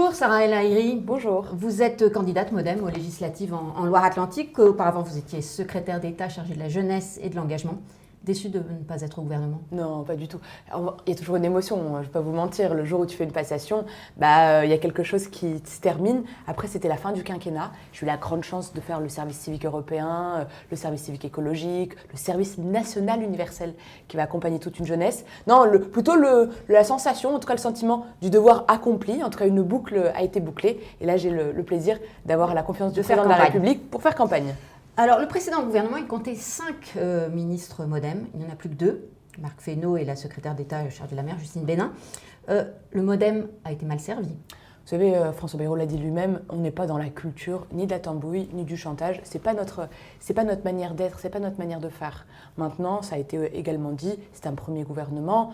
Bonjour Sarah El Haïry. Bonjour. Vous êtes candidate MoDem aux législatives en Loire-Atlantique. Auparavant, vous étiez secrétaire d'État chargée de la jeunesse et de l'engagement. Déçue de ne pas être au gouvernement? Non, pas du tout. Alors, il y a toujours une émotion, je ne vais pas vous mentir. Le jour où tu fais une passation, il y a quelque chose qui se termine. Après, c'était la fin du quinquennat. J'ai eu la grande chance de faire le service civique européen, le service civique écologique, le service national universel qui va accompagner toute une jeunesse. Non, plutôt la sensation, en tout cas le sentiment du devoir accompli. En tout cas, une boucle a été bouclée. Et là, j'ai le plaisir d'avoir la confiance du président de la République pour faire campagne. Alors, le précédent gouvernement, il comptait 5 ministres MoDem. Il n'y en a plus que 2. Marc Fesneau et la secrétaire d'État chargée de la mer, Justine Bénin. Le MoDem a été mal servi. Vous savez, François Bayrou l'a dit lui-même, on n'est pas dans la culture ni de la tambouille, ni du chantage. C'est pas notre manière d'être, c'est pas notre manière de faire. Maintenant, ça a été également dit, c'est un premier gouvernement,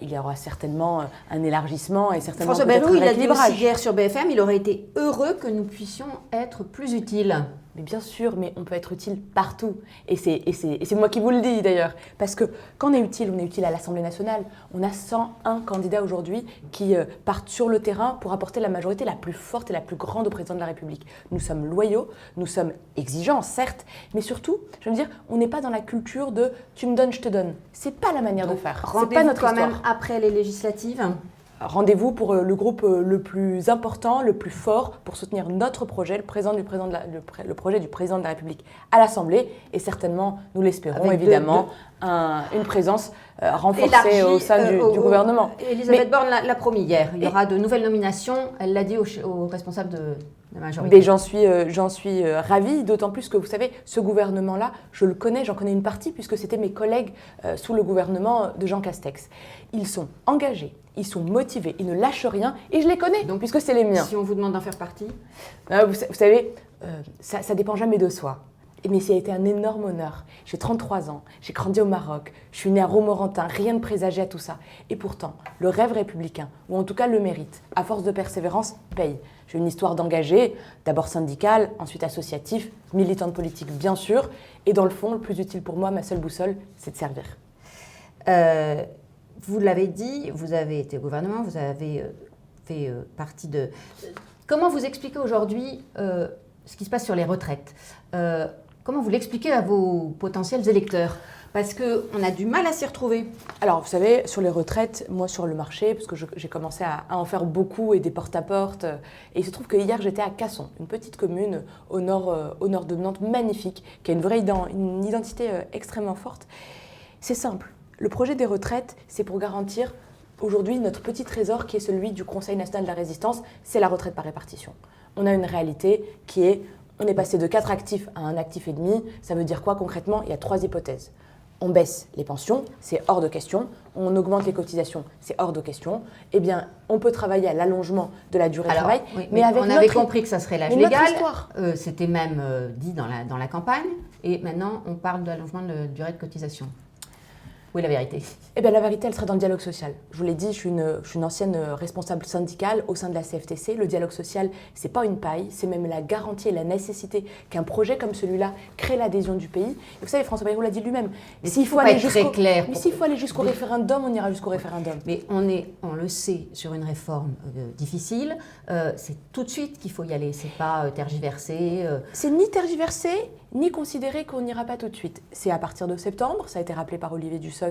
il y aura certainement un élargissement et certainement François Bayrou, il a dit aussi hier sur BFM, il aurait été heureux que nous puissions être plus utiles. Mais bien sûr, mais on peut être utile partout. Et c'est moi qui vous le dis d'ailleurs. Parce que quand on est utile à l'Assemblée nationale. On a 101 candidats aujourd'hui qui partent sur le terrain pour apporter la majorité la plus forte et la plus grande au président de la République. Nous sommes loyaux, nous sommes exigeants, certes, mais surtout, je veux dire, on n'est pas dans la culture de « tu me donnes, je te donne ». C'est pas la manière de faire. C'est pas notre quand histoire. Même après les législatives. Rendez-vous pour le groupe le plus important, le plus fort pour soutenir notre projet, le projet du président de la République à l'Assemblée et certainement, nous l'espérons évidemment, une présence renforcée au sein du gouvernement. Elisabeth Borne l'a promis hier, il y aura de nouvelles nominations, elle l'a dit aux responsables de la majorité. Mais j'en suis ravie, d'autant plus que vous savez, ce gouvernement-là, je le connais, j'en connais une partie puisque c'était mes collègues sous le gouvernement de Jean Castex. Ils sont engagés. Ils sont motivés, ils ne lâchent rien et je les connais, donc, puisque c'est les miens. Si on vous demande d'en faire partie vous savez, ça dépend jamais de soi. Mais ça a été un énorme honneur. J'ai 33 ans, j'ai grandi au Maroc, je suis née à Romorantin, rien de présagé à tout ça. Et pourtant, le rêve républicain, ou en tout cas le mérite, à force de persévérance, paye. J'ai une histoire d'engagé, d'abord syndicale, ensuite associatif, militante politique bien sûr. Et dans le fond, le plus utile pour moi, ma seule boussole, c'est de servir. Vous l'avez dit, vous avez été au gouvernement, vous avez fait partie de... Comment vous expliquez aujourd'hui ce qui se passe sur les retraites? Comment vous l'expliquez à vos potentiels électeurs? Parce qu'on a du mal à s'y retrouver. Alors, vous savez, sur les retraites, moi, sur le marché, parce que j'ai commencé à en faire beaucoup et des porte-à-porte. Et il se trouve que hier, j'étais à Casson, une petite commune au nord de Nantes, magnifique, qui a une identité extrêmement forte. C'est simple. Le projet des retraites, c'est pour garantir aujourd'hui notre petit trésor qui est celui du Conseil national de la résistance, c'est la retraite par répartition. On a une réalité qui est, on est passé de 4 actifs à 1 actif et demi. Ça veut dire quoi concrètement? Il y a 3 hypothèses. On baisse les pensions, c'est hors de question. On augmente les cotisations, c'est hors de question. Eh bien, on peut travailler à l'allongement de la durée de travail. Oui, mais on avait compris que ça serait l'âge légal. C'était même dit dans la campagne. Et maintenant, on parle d'allongement de la durée de cotisation. Où est la vérité? Eh bien, la vérité, elle serait dans le dialogue social. Je vous l'ai dit, je suis une ancienne responsable syndicale au sein de la CFTC. Le dialogue social, c'est pas une paille, c'est même la garantie et la nécessité qu'un projet comme celui-là crée l'adhésion du pays. Et vous savez, François Bayrou l'a dit lui-même. S'il faut aller jusqu'au référendum, on ira jusqu'au référendum. Mais on le sait, sur une réforme difficile, c'est tout de suite qu'il faut y aller. C'est pas tergiversé. C'est ni tergiversé, ni considérer qu'on n'ira pas tout de suite. C'est à partir de septembre, ça a été rappelé par Olivier Dussopt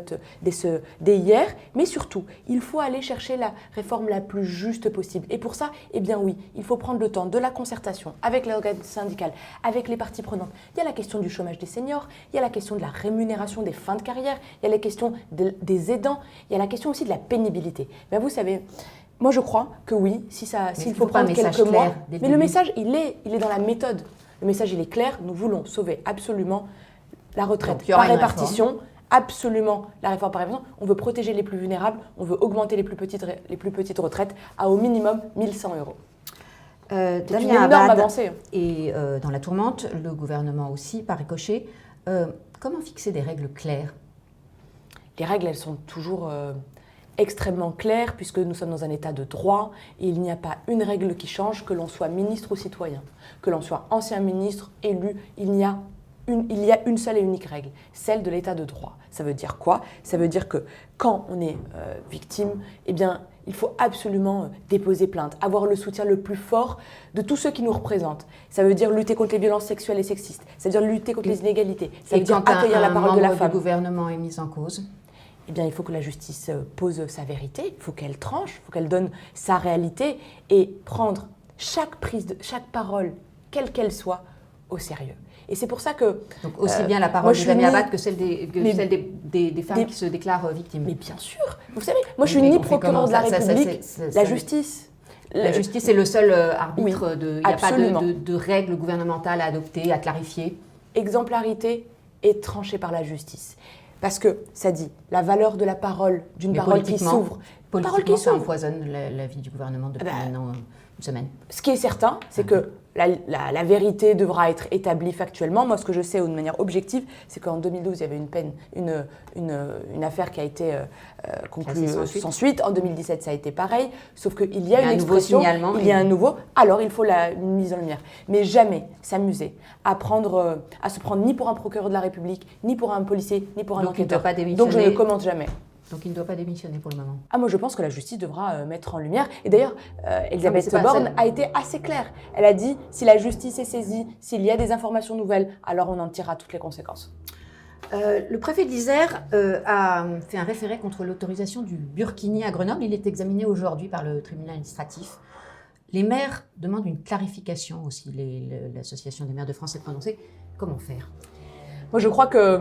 dès hier, mais surtout, il faut aller chercher la réforme la plus juste possible. Et pour ça, eh bien oui, il faut prendre le temps de la concertation avec les organes syndicaux, avec les parties prenantes. Il y a la question du chômage des seniors, il y a la question de la rémunération des fins de carrière, il y a la question des aidants, il y a la question aussi de la pénibilité. Mais vous savez, moi je crois que oui, s'il faut prendre quelques mois, mais le message, il est dans la méthode. Le message, il est clair, nous voulons sauver absolument la retraite par répartition, absolument la réforme par répartition. On veut protéger les plus vulnérables, on veut augmenter les plus petites retraites à au minimum 1 100 €. C'est une énorme avancée. Et dans la tourmente, le gouvernement aussi, par ricochet. Comment fixer des règles claires? Les règles, elles sont toujours extrêmement claires puisque nous sommes dans un état de droit et il n'y a pas une règle qui change, que l'on soit ministre ou citoyen, que l'on soit ancien ministre, élu, il n'y a il y a une seule et unique règle, celle de l'état de droit. Ça veut dire quoi? Ça veut dire que quand on est victime, eh bien, il faut absolument déposer plainte, avoir le soutien le plus fort de tous ceux qui nous représentent. Ça veut dire lutter contre les violences sexuelles et sexistes, ça veut dire lutter contre les inégalités, ça veut dire accueillir la parole de la femme. Quand un gouvernement est mis en cause, eh bien, il faut que la justice pose sa vérité, il faut qu'elle tranche, il faut qu'elle donne sa réalité et prendre chaque parole, quelle qu'elle soit, au sérieux. Et c'est pour ça que... Donc aussi bien la parole de Jamie Abad que celle des femmes qui se déclarent victimes. Mais bien sûr. Vous savez, moi je suis ni procureur de la République, la justice. La justice est le seul arbitre. Oui, il n'y a pas de règles gouvernementales à adopter, à clarifier. Exemplarité est tranchée par la justice. Parce que ça dit la valeur de la parole, d'une parole qui s'ouvre. Politiquement, ça empoisonne la vie du gouvernement depuis maintenant une semaine. Ce qui est certain, c'est que la vérité devra être établie factuellement. Moi, ce que je sais de manière objective, c'est qu'en 2012, il y avait une affaire qui a été conclue sans suite. En 2017, ça a été pareil. Sauf qu'il y a une expression, il y a un nouveau. Alors, il faut une mise en lumière. Mais jamais s'amuser à se prendre ni pour un procureur de la République, ni pour un policier, ni pour un enquêteur. Donc, je ne commente jamais. Donc il ne doit pas démissionner pour le moment. Moi je pense que la justice devra mettre en lumière. Et d'ailleurs, Elisabeth Borne a été assez claire. Elle a dit, si la justice est saisie, s'il y a des informations nouvelles, alors on en tirera toutes les conséquences. Le préfet de l'Isère a fait un référé contre l'autorisation du burkini à Grenoble. Il est examiné aujourd'hui par le tribunal administratif. Les maires demandent une clarification aussi. L'Association des maires de France s'est prononcée. Comment faire ? Moi, je crois que,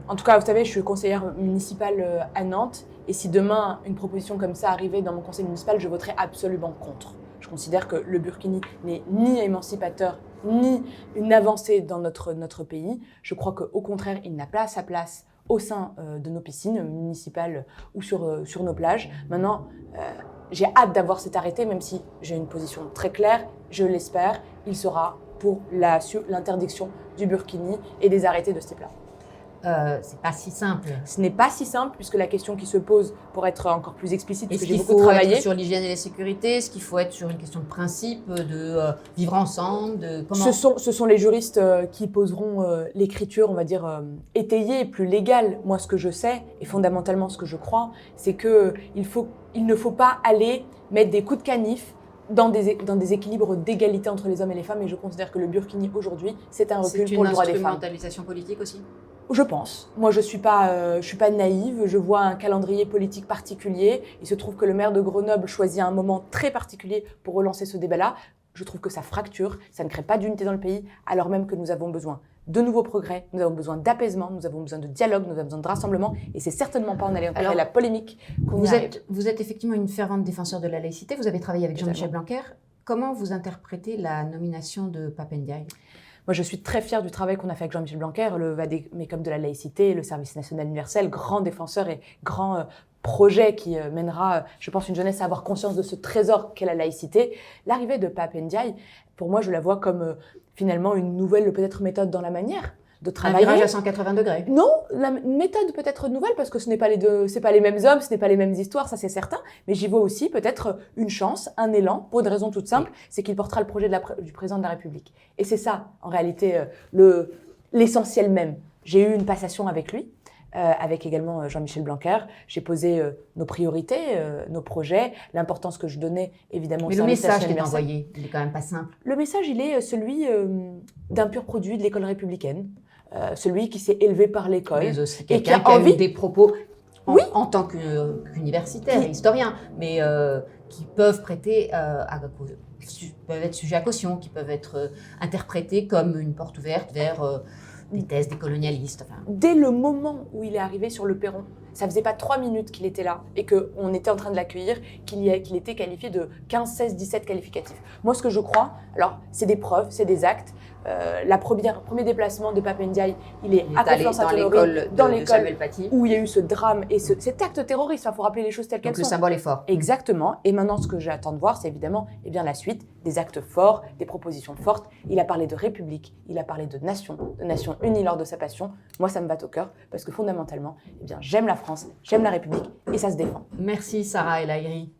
en tout cas, vous savez, je suis conseillère municipale à Nantes. Et si demain, une proposition comme ça arrivait dans mon conseil municipal, je voterais absolument contre. Je considère que le burkini n'est ni émancipateur, ni une avancée dans notre pays. Je crois qu'au contraire, il n'a pas sa place au sein de nos piscines municipales ou sur nos plages. Maintenant, j'ai hâte d'avoir cet arrêté, même si j'ai une position très claire. Je l'espère, il sera pour l'interdiction du burkini et des arrêtés de ce type-là. C'est pas si simple. Ce n'est pas si simple, puisque la question qui se pose, pour être encore plus explicite, parce que j'ai beaucoup travaillé. travaillé... Est-ce qu'il faut être sur l'hygiène et la sécurité? Est-ce qu'il faut être sur une question de principe, de vivre ensemble, de comment... Ce sont les juristes qui poseront l'écriture, on va dire, étayée, plus légale. Moi, ce que je sais, et fondamentalement ce que je crois, c'est qu'il ne faut pas aller mettre des coups de canif dans des équilibres d'égalité entre les hommes et les femmes. Et je considère que le burkini, aujourd'hui, c'est un recul pour le droit des femmes. C'est une instrumentalisation politique aussi? Je pense. Moi, je suis pas naïve. Je vois un calendrier politique particulier. Il se trouve que le maire de Grenoble choisit un moment très particulier pour relancer ce débat-là. Je trouve que ça fracture, ça ne crée pas d'unité dans le pays, alors même que nous avons besoin de nouveaux progrès, nous avons besoin d'apaisement, nous avons besoin de dialogue, nous avons besoin de rassemblement, et c'est certainement pas en allant créer la polémique qu'on y arrive. Vous êtes effectivement une fervente défenseur de la laïcité, vous avez travaillé avec Jean-Michel Blanquer. Comment vous interprétez la nomination de Pape Ndiaye ? Moi, je suis très fière du travail qu'on a fait avec Jean-Michel Blanquer, le Vademecum de la laïcité, le service national universel, grand défenseur et grand projet qui mènera, je pense, une jeunesse à avoir conscience de ce trésor qu'est la laïcité. L'arrivée de Pape Ndiaye, pour moi, je la vois comme finalement une nouvelle, peut-être, méthode dans la manière de travailler. Un virage à 180 degrés. Non, la méthode peut être nouvelle parce que ce n'est pas c'est pas les mêmes hommes, ce n'est pas les mêmes histoires, ça c'est certain. Mais j'y vois aussi peut-être une chance, un élan, pour une raison toute simple, c'est qu'il portera le projet du président de la République. Et c'est ça, en réalité, l'essentiel même. J'ai eu une passation avec lui, avec également Jean-Michel Blanquer. J'ai posé nos priorités, nos projets, l'importance que je donnais évidemment. Mais le message qui est envoyé, il est quand même pas simple. Le message, il est celui d'un pur produit de l'école républicaine. Celui qui s'est élevé par l'école et qui a envie des propos en tant qu'universitaire et historien, mais qui peuvent prêter peuvent être sujets à caution, qui peuvent être interprétés comme une porte ouverte vers des thèses décolonialistes. Enfin. Dès le moment où il est arrivé sur le perron, ça faisait pas 3 minutes qu'il était là et qu'on était en train de l'accueillir, qu'il était qualifié de 15, 16, 17 qualificatifs. Moi, ce que je crois, alors, c'est des preuves, c'est des actes. Premier déplacement de Pape Ndiaye, il est à Conflans-Sainte-Honorine, dans l'école Samuel Paty, où il y a eu ce drame et cet acte terroriste. Il faut rappeler les choses telles qu'elles sont. Donc le symbole est fort. Exactement. Et maintenant, ce que j'attends de voir, c'est évidemment la suite, des actes forts, des propositions fortes. Il a parlé de république, il a parlé de nation unie lors de sa passion. Moi, ça me bat au cœur parce que fondamentalement, j'aime la France, j'aime la République et ça se défend. Merci Sarah El Haïry.